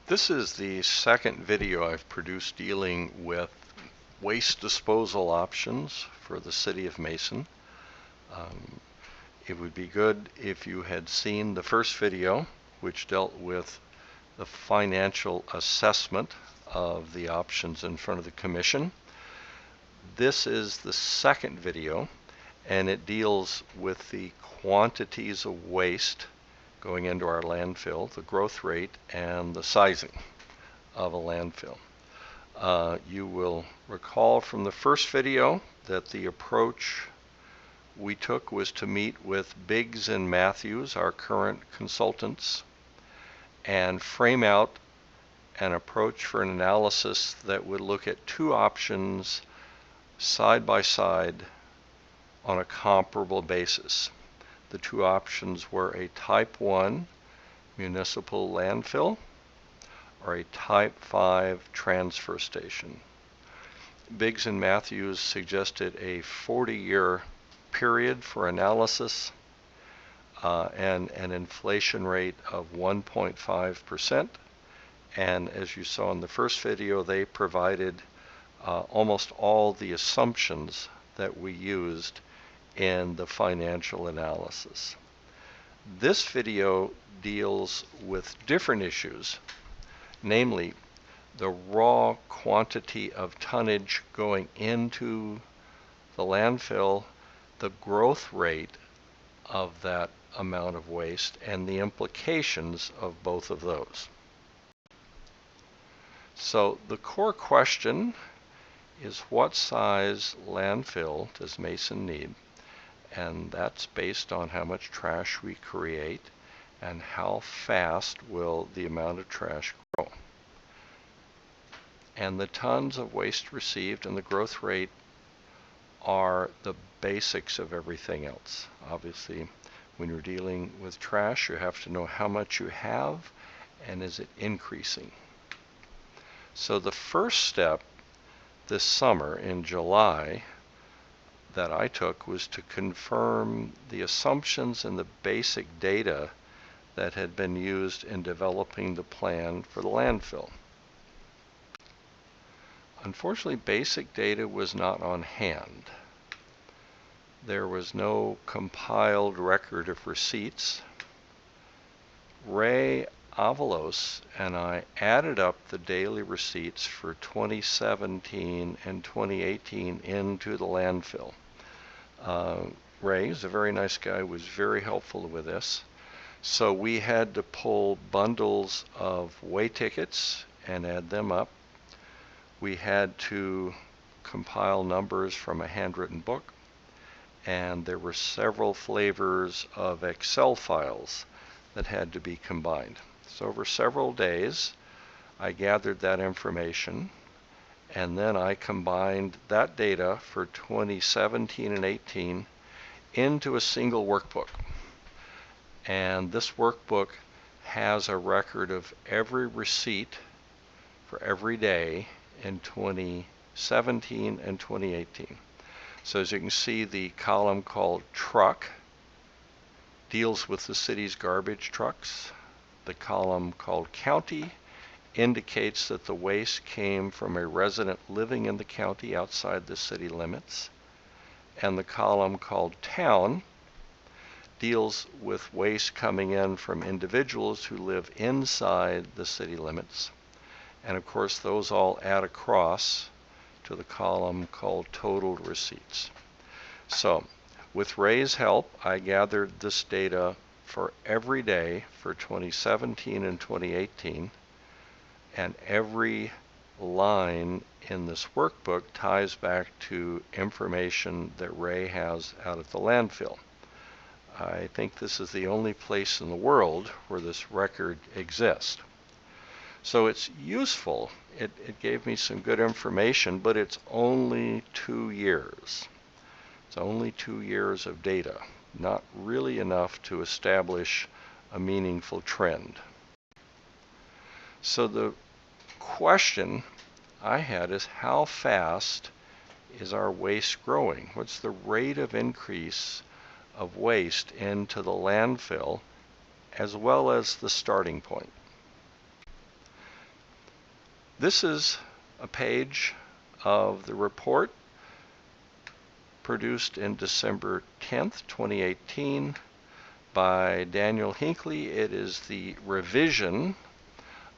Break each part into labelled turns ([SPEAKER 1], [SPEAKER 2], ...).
[SPEAKER 1] This is the second video I've produced dealing with waste disposal options for the City of Mason. It would be good if you had seen the first video, which dealt with the financial assessment of the options in front of the Commission. This is the second video, and it deals with the quantities of waste going into our landfill, the growth rate, and the sizing of a landfill. You will recall from the first video that the approach we took was to meet with Biggs and Matthews, our current consultants, and frame out an approach for an analysis that would look at two options side by side on a comparable basis. The two options were a Type 1 municipal landfill or a Type 5 transfer station. Biggs and Matthews suggested a 40-year period for analysis and an inflation rate of 1.5%. And as you saw in the first video, they provided almost all the assumptions that we used in the financial analysis. This video deals with different issues, namely the raw quantity of tonnage going into the landfill, the growth rate of that amount of waste, and the implications of both of those. So the core question is, what size landfill does Mason need? And that's based on how much trash we create and how fast will the amount of trash grow. And the tons of waste received and the growth rate are the basics of everything else. Obviously, when you're dealing with trash, you have to know how much you have and is it increasing. So the first step this summer in July that I took was to confirm the assumptions and the basic data that had been used in developing the plan for the landfill. Unfortunately, basic data was not on hand. There was no compiled record of receipts. Ray Avalos and I added up the daily receipts for 2017 and 2018 into the landfill. Ray is a very nice guy, was very helpful with this. So we had to pull bundles of way tickets and add them up. We had to compile numbers from a handwritten book, and there were several flavors of Excel files that had to be combined. So over several days, I gathered that information, and then I combined that data for 2017 and 18 into a single workbook. And this workbook has a record of every receipt for every day in 2017 and 2018. So as you can see, the column called truck deals with the city's garbage trucks. The column called county indicates that the waste came from a resident living in the county outside the city limits. And the column called town deals with waste coming in from individuals who live inside the city limits. And of course, those all add across to the column called totaled receipts. So with Ray's help, I gathered this data for every day for 2017 and 2018, and every line in this workbook ties back to information that Ray has out at the landfill. I think this is the only place in the world where this record exists. So it's useful. It gave me some good information, but it's only 2 years. It's only 2 years of data, not really enough to establish a meaningful trend. So the question I had is, how fast is our waste growing? What's the rate of increase of waste into the landfill as well as the starting point? This is a page of the report produced in December 10th, 2018 by Daniel Hinckley. It is the revision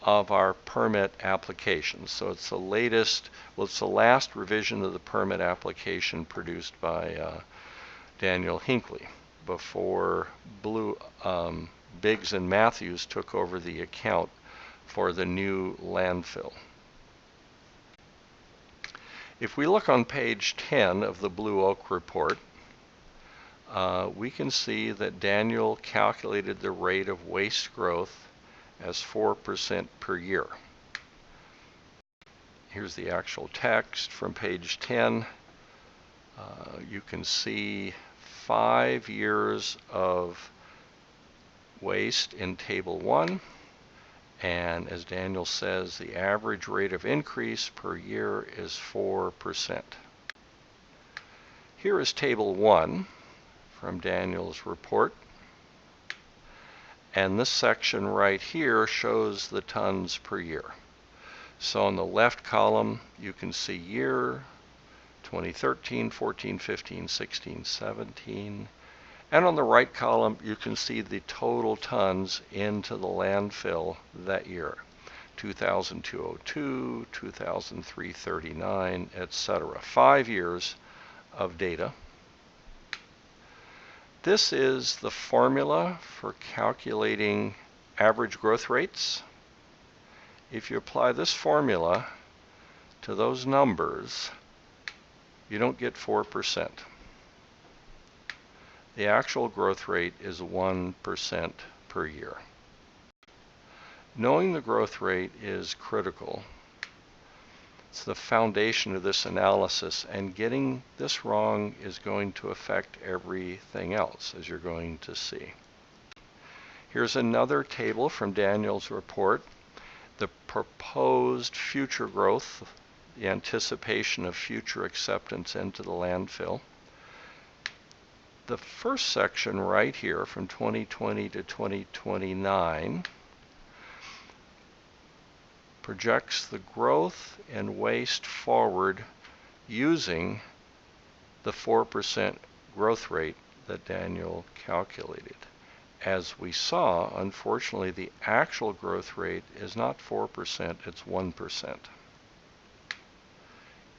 [SPEAKER 1] of our permit application. So it's the latest, well, it's the last revision of the permit application produced by Daniel Hinckley before Biggs and Matthews took over the account for the new landfill. If we look on page 10 of the Blue Oak report, we can see that Daniel calculated the rate of waste growth as 4% per year. Here's the actual text from page 10. You can see 5 years of waste in table 1, and as Daniel says, the average rate of increase per year is 4%. Here is table 1 from Daniel's report, and this section right here shows the tons per year. So on the left column you can see year 2013, 14, 15, 16, 17, and on the right column you can see the total tons into the landfill that year, 2002, 2003, etc. 5 years of data. This is the formula for calculating average growth rates. If you apply this formula to those numbers, you don't get 4%. The actual growth rate is 1% per year. Knowing the growth rate is critical. It's the foundation of this analysis, and getting this wrong is going to affect everything else, as you're going to see. Here's another table from Daniel's report. The proposed future growth, the anticipation of future acceptance into the landfill. The first section right here from 2020 to 2029 projects the growth in waste forward using the 4% growth rate that Daniel calculated. As we saw, unfortunately, the actual growth rate is not 4%, it's 1%.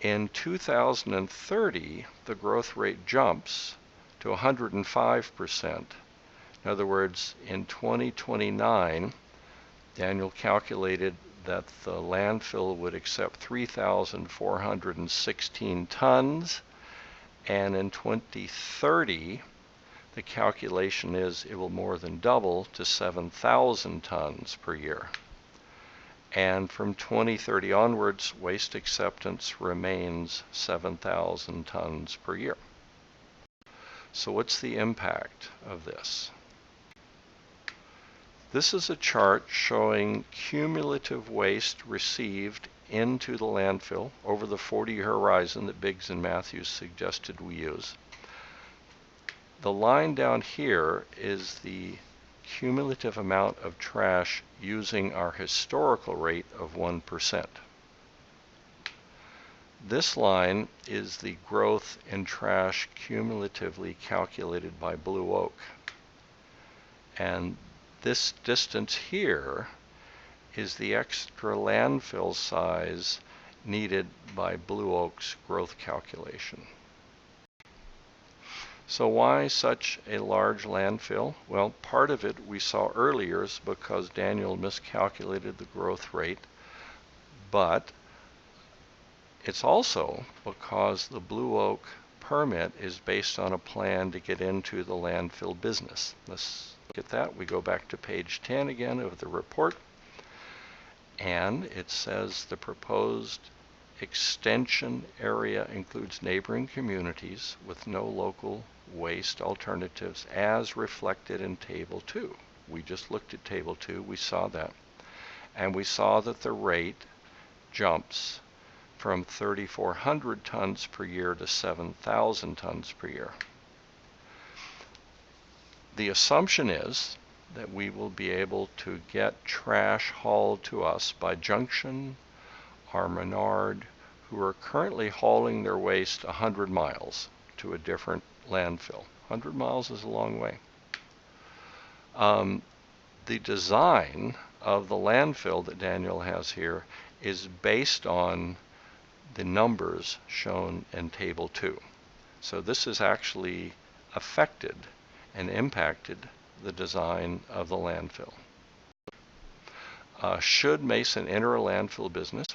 [SPEAKER 1] In 2030, the growth rate jumps to 105%. In other words, in 2029, Daniel calculated that the landfill would accept 3,416 tons, and in 2030, the calculation is it will more than double to 7,000 tons per year. And from 2030 onwards, waste acceptance remains 7,000 tons per year. So what's the impact of this? This is a chart showing cumulative waste received into the landfill over the 40-year horizon that Biggs and Matthews suggested we use. The line down here is the cumulative amount of trash using our historical rate of 1%. This line is the growth in trash cumulatively calculated by Blue Oak. And this distance here is the extra landfill size needed by Blue Oak's growth calculation. So why such a large landfill? Well, part of it we saw earlier is because Daniel miscalculated the growth rate, but it's also because the Blue Oak permit is based on a plan to get into the landfill business. Let's look at that. We go back to page 10 again of the report, and it says the proposed extension area includes neighboring communities with no local waste alternatives as reflected in table 2. We just looked at table 2, we saw that, and we saw that the rate jumps from 3,400 tons per year to 7,000 tons per year. The assumption is that we will be able to get trash hauled to us by junction are Menard, who are currently hauling their waste 100 miles to a different landfill. 100 miles is a long way. The design of the landfill that Daniel has here is based on the numbers shown in Table 2. So this has actually affected and impacted the design of the landfill. Should Mason enter a landfill business?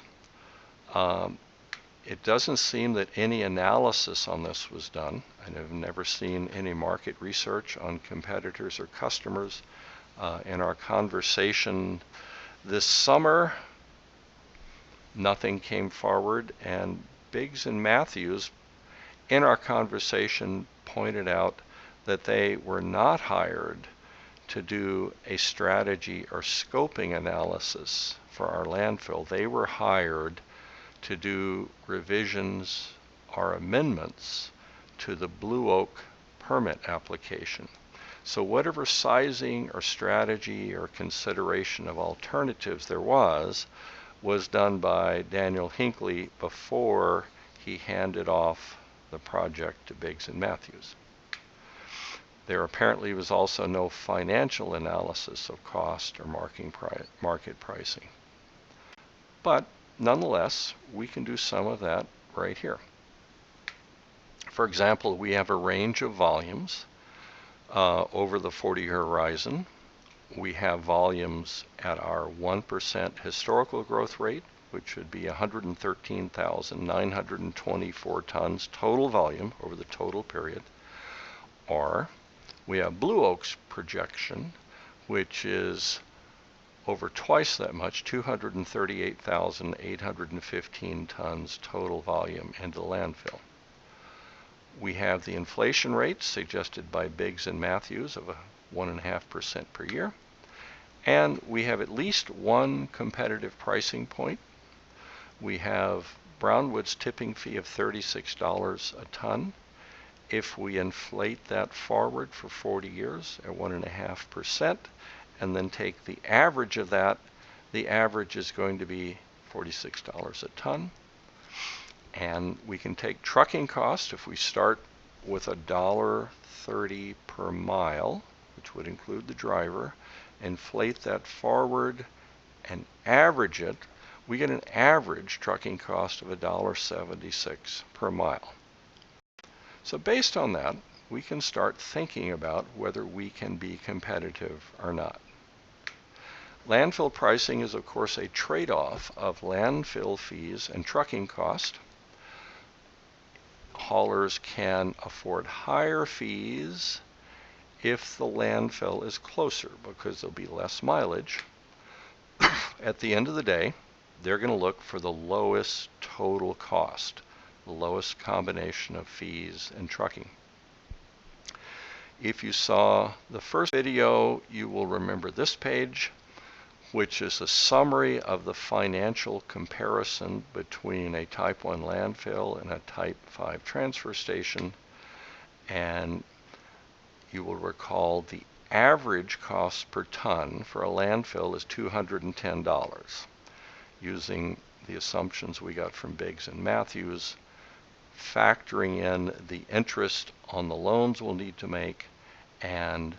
[SPEAKER 1] It doesn't seem that any analysis on this was done. I have never seen any market research on competitors or customers. In our conversation this summer, nothing came forward, and Biggs and Matthews in our conversation pointed out that they were not hired to do a strategy or scoping analysis for our landfill. They were hired to do revisions or amendments to the Blue Oak permit application. So whatever sizing or strategy or consideration of alternatives there was done by Daniel Hinckley before he handed off the project to Biggs and Matthews. There apparently was also no financial analysis of cost or market pricing. But nonetheless, we can do some of that right here. For example, we have a range of volumes over the 40-year horizon. We have volumes at our 1% historical growth rate, which would be 113,924 tons total volume over the total period. Or we have Blue Oak's projection, which is over twice that much, 238,815 tons total volume into landfill. We have the inflation rate suggested by Biggs and Matthews of 1.5% per year. And we have at least one competitive pricing point. We have Brownwood's tipping fee of $36 a ton. If we inflate that forward for 40 years at 1.5%, and then take the average of that, the average is going to be $46 a ton. And we can take trucking cost. If we start with $1.30 per mile, which would include the driver, inflate that forward and average it, we get an average trucking cost of $1.76 per mile. So based on that, we can start thinking about whether we can be competitive or not. Landfill pricing is, of course, a trade-off of landfill fees and trucking cost. Haulers can afford higher fees if the landfill is closer because there'll be less mileage. At the end of the day, they're going to look for the lowest total cost, the lowest combination of fees and trucking. If you saw the first video, you will remember this page, which is a summary of the financial comparison between a Type 1 landfill and a Type 5 transfer station. And you will recall the average cost per ton for a landfill is $210. Using the assumptions we got from Biggs and Matthews, factoring in the interest on the loans we'll need to make, and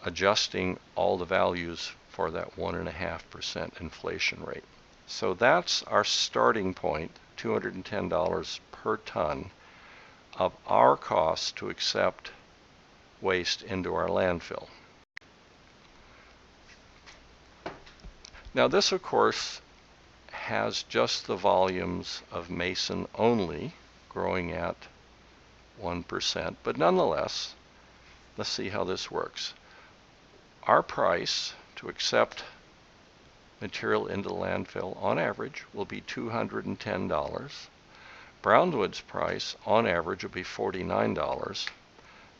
[SPEAKER 1] adjusting all the values for that 1.5% inflation rate. So that's our starting point, $210 per ton of our cost to accept waste into our landfill. Now this, of course, has just the volumes of Mason only, growing at 1%, but nonetheless, let's see how this works. Our price to accept material into the landfill on average will be $210. Brownwood's price on average will be $49.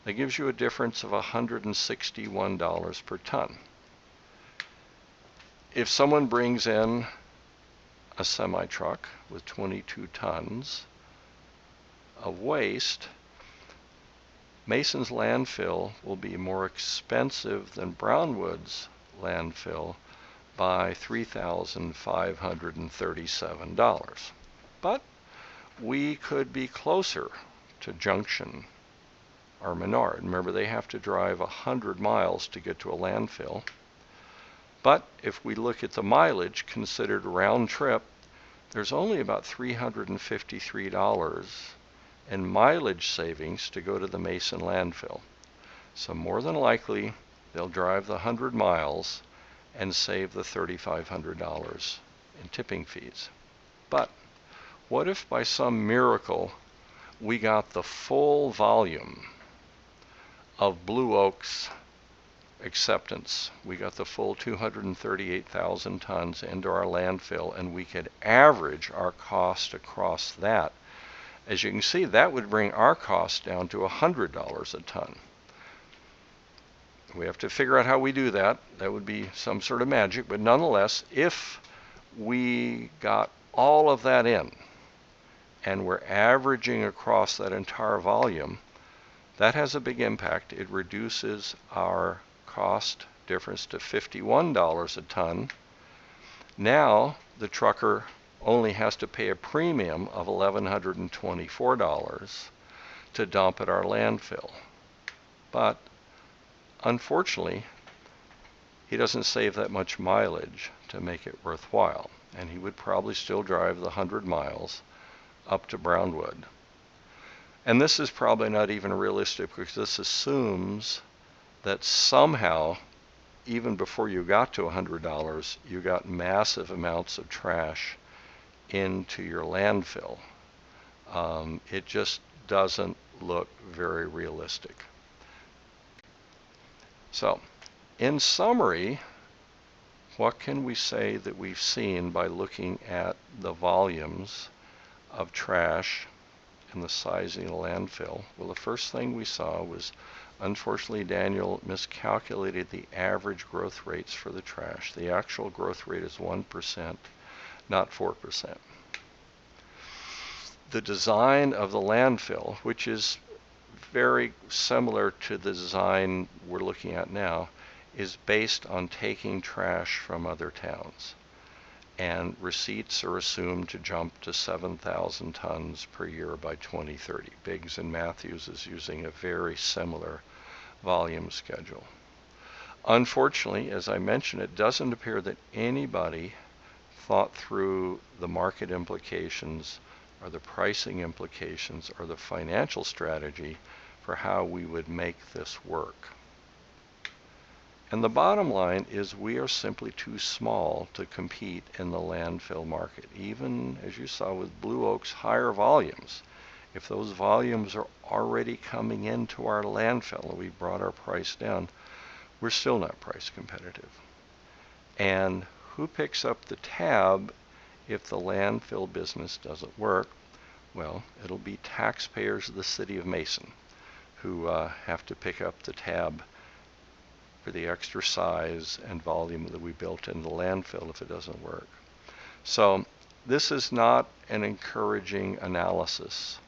[SPEAKER 1] That gives you a difference of $161 per ton. If someone brings in a semi-truck with 22 tons of waste, Mason's landfill will be more expensive than Brownwood's landfill by $3,537. But we could be closer to Junction or Menard. Remember, they have to drive 100 miles to get to a landfill. But if we look at the mileage considered round trip, there's only about $353 in mileage savings to go to the Mason landfill. So more than likely, they'll drive the 100 miles and save the $3,500 in tipping fees. But what if by some miracle we got the full volume of Blue Oak's acceptance? We got the full 238,000 tons into our landfill, and we could average our cost across that. As you can see, that would bring our cost down to $100 a ton. We have to figure out how we do that. That would be some sort of magic, but nonetheless, if we got all of that in and we're averaging across that entire volume, that has a big impact. It reduces our cost difference to $51 a ton. Now the trucker only has to pay a premium of $1,124 to dump at our landfill. But unfortunately, he doesn't save that much mileage to make it worthwhile, and he would probably still drive the 100 miles up to Brownwood. And this is probably not even realistic, because this assumes that somehow, even before you got to $100, you got massive amounts of trash into your landfill. It just doesn't look very realistic. So, in summary, what can we say that we've seen by looking at the volumes of trash and the sizing of the landfill? Well, the first thing we saw was, unfortunately, Daniel miscalculated the average growth rates for the trash. The actual growth rate is 1%, not 4%. The design of the landfill, which is very similar to the design we're looking at now, is based on taking trash from other towns. And receipts are assumed to jump to 7,000 tons per year by 2030. Biggs and Matthews is using a very similar volume schedule. Unfortunately, as I mentioned, it doesn't appear that anybody thought through the market implications or the pricing implications or the financial strategy for how we would make this work. And the bottom line is, we are simply too small to compete in the landfill market. Even, as you saw with Blue Oak's higher volumes, if those volumes are already coming into our landfill and we brought our price down, we're still not price competitive. And who picks up the tab if the landfill business doesn't work? Well, it'll be taxpayers of the city of Mason who have to pick up the tab for the extra size and volume that we built in the landfill if it doesn't work. So this is not an encouraging analysis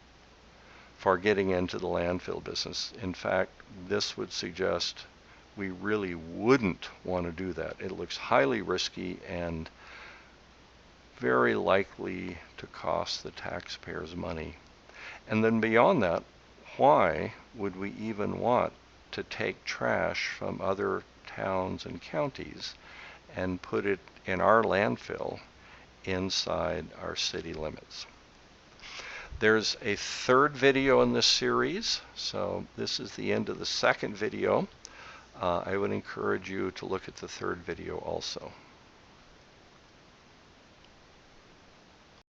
[SPEAKER 1] for getting into the landfill business. In fact, this would suggest we really wouldn't want to do that. It looks highly risky and very likely to cost the taxpayers money. And then beyond that, why would we even want to take trash from other towns and counties and put it in our landfill inside our city limits? There's a third video in this series, so this is the end of the second video. I would encourage you to look at the third video also.